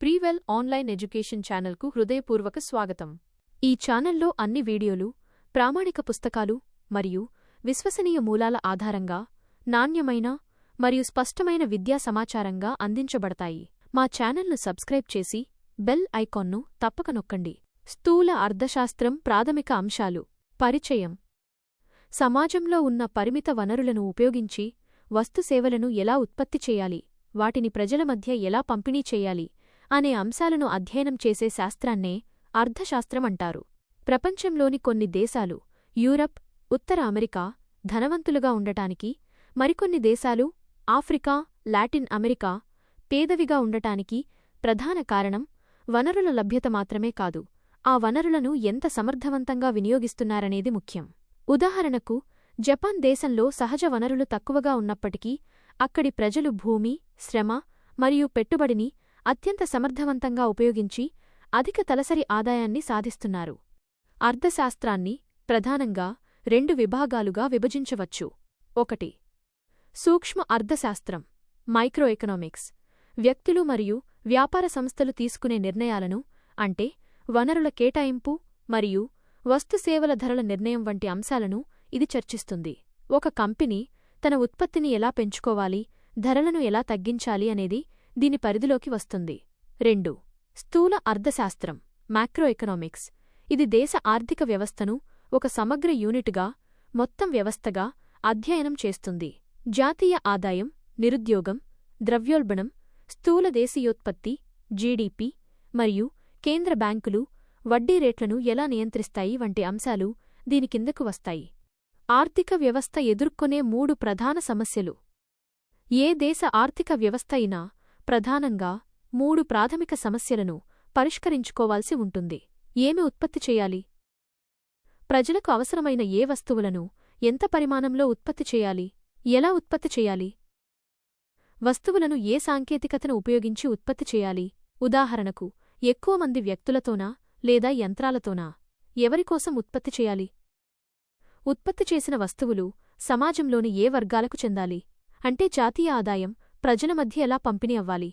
ఫ్రీవెల్ online education ఛానల్కు హృదయపూర్వక స్వాగతం. ఈ ఛానల్లో అన్ని వీడియోలు ప్రామాణిక పుస్తకాలు మరియు విశ్వసనీయ మూలాల ఆధారంగా నాణ్యమైన మరియు స్పష్టమైన విద్యా సమాచారంగా అందించబడతాయి. మా ఛానల్ను సబ్స్క్రైబ్ చేసి బెల్ ఐకాన్ను తప్పక నొక్కండి. స్థూల అర్థశాస్త్రం ప్రాథమిక అంశాలు. పరిచయం. సమాజంలో ఉన్న పరిమిత వనరులను ఉపయోగించి వస్తుసేవలను ఎలా ఉత్పత్తి చేయాలి, వాటిని ప్రజల మధ్య ఎలా పంపిణీ చేయాలి అనే అంశాలను అధ్యయనం చేసే శాస్త్రాన్నే అర్థశాస్త్రం అంటారు. ప్రపంచంలోని కొన్ని దేశాలు, యూరప్, ఉత్తర అమెరికా ధనవంతులుగా ఉండటానికి, మరికొన్ని దేశాలు, ఆఫ్రికా, లాటిన్ అమెరికా పేదవిగా ఉండటానికి ప్రధాన కారణం వనరుల లభ్యత మాత్రమే కాదు, ఆ వనరులను ఎంత సమర్థవంతంగా వినియోగిస్తున్నారనేది ముఖ్యం. ఉదాహరణకు, జపాన్ దేశంలో సహజ వనరులు తక్కువగా ఉన్నప్పటికీ అక్కడి ప్రజలు భూమి, శ్రమ మరియు పెట్టుబడిని అత్యంత సమర్థవంతంగా ఉపయోగించి అధిక తలసరి ఆదాయాన్ని సాధిస్తున్నారు. అర్థశాస్త్రాన్ని ప్రధానంగా 2 విభాగాలుగా విభజించవచ్చు. 1. సూక్ష్మ అర్థశాస్త్రం మైక్రో ఎకనామిక్స్. వ్యక్తులు మరియు వ్యాపార సంస్థలు తీసుకునే నిర్ణయాలను, అంటే వనరుల కేటాయింపు మరియు వస్తుసేవల ధరల నిర్ణయం వంటి అంశాలను ఇది చర్చిస్తుంది. ఒక కంపెనీ తన ఉత్పత్తిని ఎలా పెంచుకోవాలి, ధరలను ఎలా తగ్గించాలి అనేది దీని పరిధిలోకి వస్తుంది. 2. స్థూల అర్థశాస్త్రం మ్యాక్రో ఎకనామిక్స్. ఇది దేశ ఆర్థిక వ్యవస్థను ఒక సమగ్ర యూనిట్గా, మొత్తం వ్యవస్థగా అధ్యయనం చేస్తుంది. జాతీయ ఆదాయం, నిరుద్యోగం, ద్రవ్యోల్బణం, స్థూల దేశీయోత్పత్తి జీడీపీ మరియు కేంద్ర బ్యాంకులు వడ్డీ రేట్లను ఎలా నియంత్రిస్తాయి వంటి అంశాలు దీని కిందకు వస్తాయి. ఆర్థిక వ్యవస్థ ఎదుర్కొనే 3 ప్రధాన సమస్యలు. ఏ దేశ ఆర్థిక వ్యవస్థ అయినా ప్రధానంగా 3 ప్రాథమిక సమస్యలను పరిష్కరించుకోవాల్సి ఉంటుంది. ఏమి ఉత్పత్తి చేయాలి? ప్రజలకు అవసరమైన ఏ వస్తువులను ఎంత పరిమాణంలో ఉత్పత్తి చేయాలి? ఎలా ఉత్పత్తి చేయాలి? వస్తువులను ఏ సాంకేతికతను ఉపయోగించి ఉత్పత్తి చేయాలి? ఉదాహరణకు, ఎక్కువ మంది వ్యక్తులతోనా లేదా యంత్రాలతోనా? ఎవరికోసం ఉత్పత్తి చేయాలి? ఉత్పత్తి చేసిన వస్తువులు సమాజంలోని ఏ వర్గాలకు చెందాలి? అంటే జాతీయ ఆదాయం ప్రజల మధ్య ఎలా పంపిణీ అవ్వాలి?